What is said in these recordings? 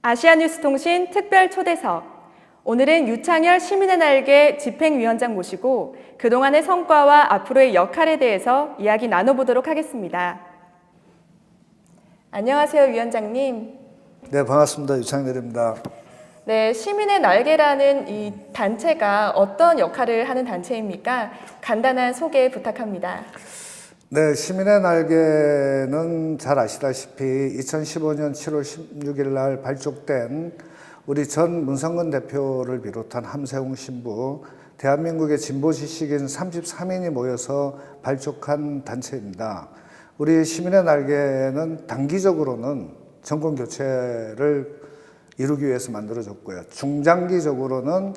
아시아뉴스통신 특별 초대석. 오늘은 유창열 시민의 날개 집행위원장 모시고 그동안의 성과와 앞으로의 역할에 대해서 이야기 나눠보도록 하겠습니다. 안녕하세요, 위원장님. 네, 반갑습니다. 유창열입니다. 네, 시민의 날개라는 이 단체가 어떤 역할을 하는 단체입니까? 간단한 소개 부탁합니다. 네, 시민의 날개는 잘 아시다시피 2015년 7월 16일 날 발족된 우리 전 문성근 대표를 비롯한 함세웅 신부, 대한민국의 진보 지식인 33인이 모여서 발족한 단체입니다. 우리 시민의 날개는 단기적으로는 정권 교체를 이루기 위해서 만들어졌고요. 중장기적으로는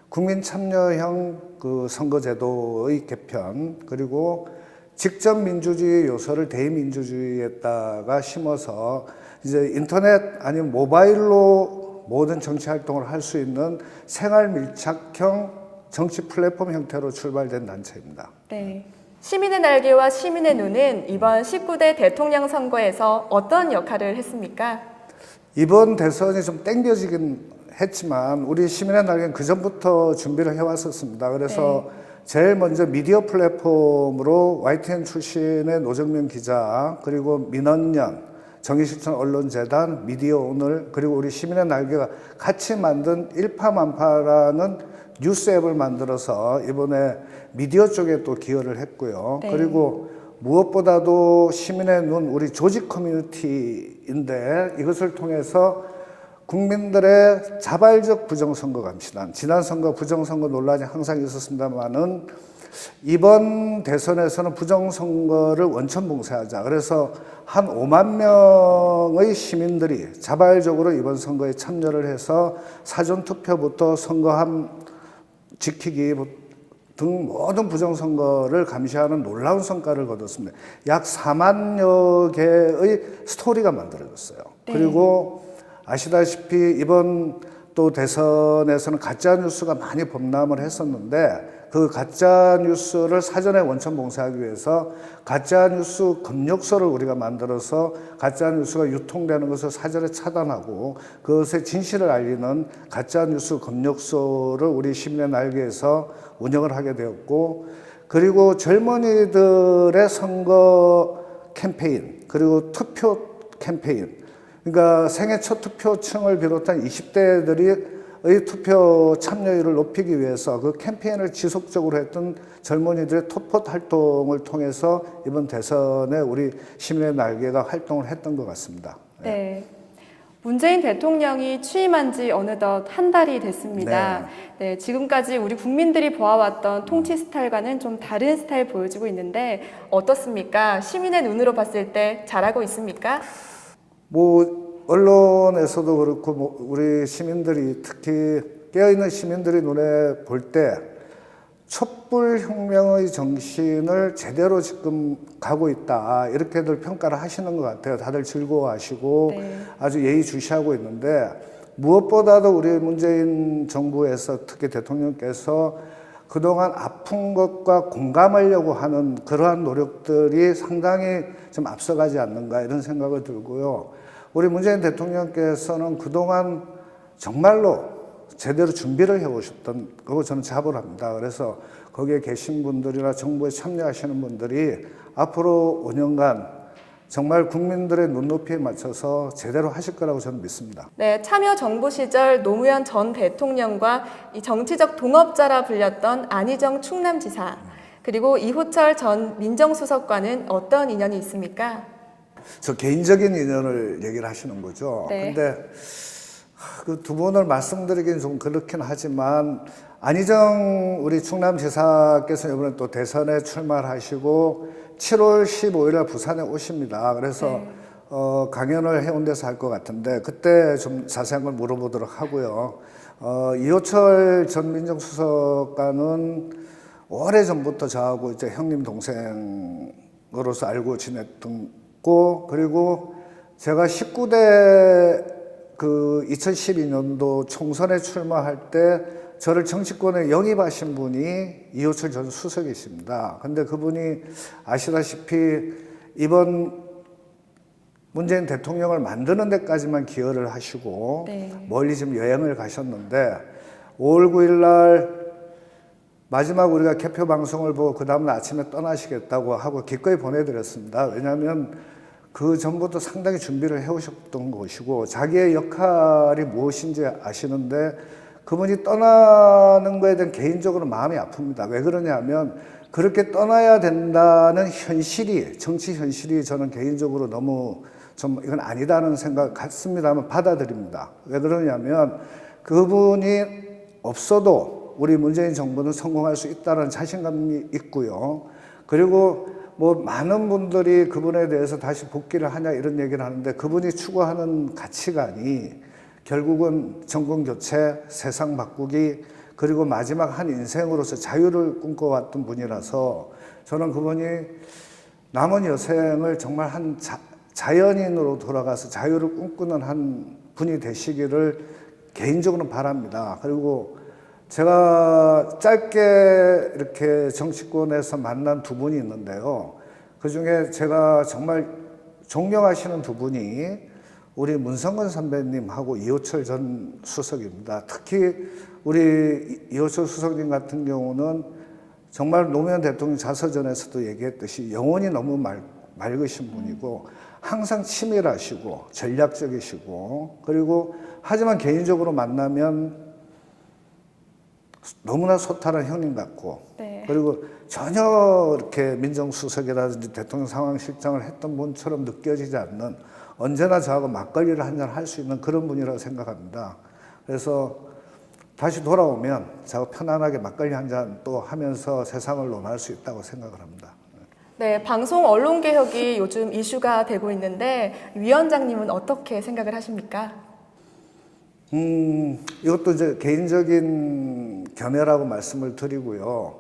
국민 참여형 선거제도의 개편, 그리고 직접 민주주의 요소를 대의민주주의에다가 심어서 이제 인터넷 아니면 모바일로 모든 정치 활동을 할 수 있는 생활 밀착형 정치 플랫폼 형태로 출발된 단체입니다. 네. 시민의 날개와 시민의 눈은 이번 19대 대통령 선거에서 어떤 역할을 했습니까? 이번 대선이 좀 땡겨지긴 했지만 우리 시민의 날개는 그전부터 준비를 해왔었습니다. 그래서 제일 먼저 미디어 플랫폼으로 YTN 출신의 노정면 기자, 그리고 민원연, 정의실천 언론재단, 미디어오늘, 그리고 우리 시민의 날개가 같이 만든 일파만파라는 뉴스 앱을 만들어서 이번에 미디어 쪽에 또 기여를 했고요. 네. 그리고 무엇보다도 시민의 눈, 우리 조직 커뮤니티인데 이것을 통해서 국민들의 자발적 부정선거 감시단, 지난 선거 부정선거 논란이 항상 있었습니다만은 이번 대선에서는 부정선거를 원천 봉쇄하자. 그래서 한 5만 명의 시민들이 자발적으로 이번 선거에 참여를 해서 사전투표부터 선거함 지키기 등 모든 부정선거를 감시하는 놀라운 성과를 거뒀습니다. 약 4만여 개의 스토리가 만들어졌어요. 네. 그리고 아시다시피 이번 또 대선에서는 가짜뉴스가 많이 범람을 했었는데 그 가짜뉴스를 사전에 원천 봉쇄하기 위해서 가짜뉴스 검역소를 우리가 만들어서 가짜뉴스가 유통되는 것을 사전에 차단하고 그것의 진실을 알리는 가짜뉴스 검역소를 우리 시민의 날개에서 운영을 하게 되었고, 그리고 젊은이들의 선거 캠페인, 그리고 투표 캠페인, 그러니까 생애 첫 투표층을 비롯한 20대들이 의 투표 참여율을 높이기 위해서 그 캠페인을 지속적으로 했던 젊은이들의 톱폿 활동을 통해서 이번 대선에 우리 시민의 날개가 활동을 했던 것 같습니다. 네. 문재인 대통령이 취임한 지 어느덧 한 달이 됐습니다. 네, 지금까지 우리 국민들이 보아왔던 통치 스타일과는 좀 다른 스타일 보여주고 있는데 어떻습니까? 시민의 눈으로 봤을 때 잘하고 있습니까? 언론에서도 그렇고 우리 시민들이, 특히 깨어있는 시민들이 눈에 볼 때 촛불혁명의 정신을 제대로 지금 가고 있다, 이렇게들 평가를 하시는 것 같아요. 다들 즐거워하시고 아주 예의주시하고 있는데, 무엇보다도 우리 문재인 정부에서 특히 대통령께서 그동안 아픈 것과 공감하려고 하는 그러한 노력들이 상당히 좀 앞서가지 않는가, 이런 생각을 들고요. 우리 문재인 대통령께서는 그동안 정말로 제대로 준비를 해오셨던 거고 저는 자부를 합니다. 그래서 거기에 계신 분들이나 정부에 참여하시는 분들이 앞으로 5년간 정말 국민들의 눈높이에 맞춰서 제대로 하실 거라고 저는 믿습니다. 네, 참여정부 시절 노무현 전 대통령과 이 정치적 동업자라 불렸던 안희정 충남지사, 그리고 이호철 전 민정수석과는 어떤 인연이 있습니까? 저 개인적인 인연을 얘기를 하시는 거죠. 네. 근데 그 두 분을 말씀드리기는 좀 그렇긴 하지만 안희정 우리 충남지사께서 이번에 또 대선에 출마하시고 7월 15일에 부산에 오십니다. 그래서 강연을 해운대에서 할 것 같은데 그때 좀 자세한 걸 물어보도록 하고요. 이호철 전 민정수석과는 오래전부터 저하고 이제 형님 동생으로서 알고 지냈던, 그리고 제가 19대 2012년도 총선에 출마할 때 저를 정치권에 영입하신 분이 이호철 전 수석이십니다. 근데 그분이 아시다시피 이번 문재인 대통령을 만드는 데까지만 기여를 하시고 네. 멀리 좀 여행을 가셨는데 5월 9일 날 마지막 우리가 개표 방송을 보고 그 다음날 아침에 떠나시겠다고 하고 기꺼이 보내드렸습니다. 왜냐하면 그 전부터 상당히 준비를 해오셨던 것이고 자기의 역할이 무엇인지 아시는데 그분이 떠나는 거에 대한 개인적으로 마음이 아픕니다. 왜 그러냐면 그렇게 떠나야 된다는 현실이, 정치 현실이 저는 개인적으로 너무 좀 이건 아니다는 생각 같습니다만 받아들입니다. 왜 그러냐면 그분이 없어도 우리 문재인 정부는 성공할 수 있다는 자신감이 있고요. 그리고 뭐 많은 분들이 그분에 대해서 다시 복귀를 하냐 이런 얘기를 하는데 그분이 추구하는 가치관이 결국은 정권 교체, 세상 바꾸기, 그리고 마지막 한 인생으로서 자유를 꿈꿔왔던 분이라서 저는 그분이 남은 여생을 정말 한 자연인으로 돌아가서 자유를 꿈꾸는 한 분이 되시기를 개인적으로 바랍니다. 그리고 제가 짧게 이렇게 정치권에서 만난 두 분이 있는데요. 그 중에 제가 정말 존경하시는 두 분이 우리 문성근 선배님하고 이호철 전 수석입니다. 특히 우리 이호철 수석님 같은 경우는 정말 노무현 대통령 자서전에서도 얘기했듯이 영혼이 너무 맑으신 분이고 항상 치밀하시고 전략적이시고 그리고 하지만 개인적으로 만나면 너무나 소탈한 형님 같고 네. 그리고 전혀 이렇게 민정수석이라든지 대통령 상황실장을 했던 분처럼 느껴지지 않는 언제나 저하고 막걸리를 한잔 할 수 있는 그런 분이라고 생각합니다. 그래서 다시 돌아오면 저하고 편안하게 막걸리 한잔 또 하면서 세상을 논할 수 있다고 생각을 합니다. 네, 방송 언론 개혁이 요즘 이슈가 되고 있는데 위원장님은 어떻게 생각을 하십니까? 이것도 이제 개인적인 견해라고 말씀을 드리고요.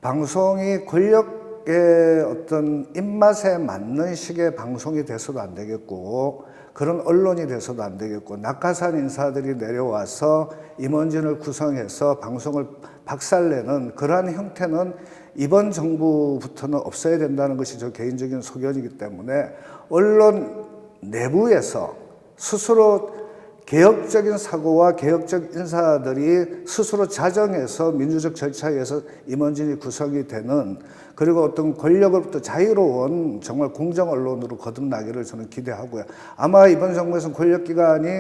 방송이 권력의 어떤 입맛에 맞는 식의 방송이 돼서도 안 되겠고, 그런 언론이 돼서도 안 되겠고, 낙하산 인사들이 내려와서 임원진을 구성해서 방송을 박살내는 그러한 형태는 이번 정부부터는 없어야 된다는 것이 저 개인적인 소견이기 때문에 언론 내부에서 스스로 개혁적인 사고와 개혁적 인사들이 스스로 자정해서 민주적 절차에 의해서 임원진이 구성이 되는, 그리고 어떤 권력으로부터 자유로운 정말 공정 언론으로 거듭나기를 저는 기대하고요. 아마 이번 정부에서는 권력기관이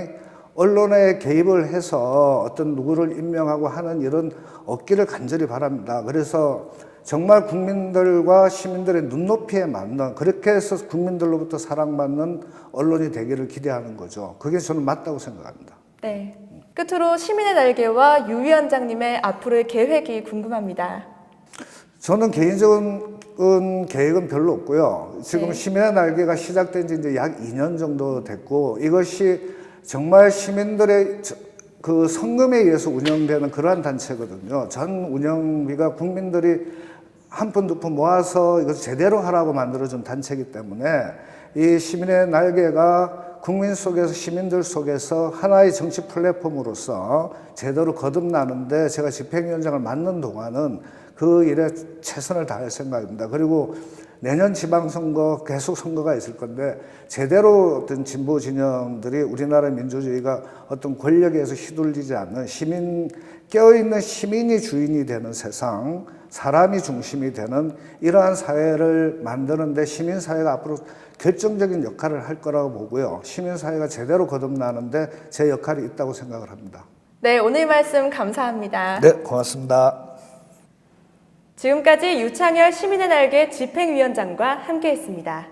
언론에 개입을 해서 어떤 누구를 임명하고 하는 일은 없기를 간절히 바랍니다. 그래서 정말 국민들과 시민들의 눈높이에 맞는, 그렇게 해서 국민들로부터 사랑받는 언론이 되기를 기대하는 거죠. 그게 저는 맞다고 생각합니다. 네. 끝으로 시민의 날개와 유 위원장님의 앞으로의 계획이 궁금합니다. 저는 개인적인 계획은 별로 없고요. 지금 네. 시민의 날개가 시작된 지 이제 약 2년 정도 됐고, 이것이 정말 시민들의 그 성금에 의해서 운영되는 그러한 단체거든요. 전 운영비가 국민들이 한 푼 두 푼 모아서 이것을 제대로 하라고 만들어준 단체이기 때문에 이 시민의 날개가 국민 속에서, 시민들 속에서 하나의 정치 플랫폼으로서 제대로 거듭나는데 제가 집행위원장을 맡는 동안은 그 일에 최선을 다할 생각입니다. 그리고 내년 지방선거 계속 선거가 있을 건데 제대로 어떤 진보 진영들이 우리나라 민주주의가 어떤 권력에서 휘둘리지 않는 시민, 깨어있는 시민이 주인이 되는 세상, 사람이 중심이 되는 이러한 사회를 만드는데 시민사회가 앞으로 결정적인 역할을 할 거라고 보고요. 시민사회가 제대로 거듭나는데 제 역할이 있다고 생각을 합니다. 네, 오늘 말씀 감사합니다. 네, 고맙습니다. 지금까지 유창열 시민의 날개 집행위원장과 함께했습니다.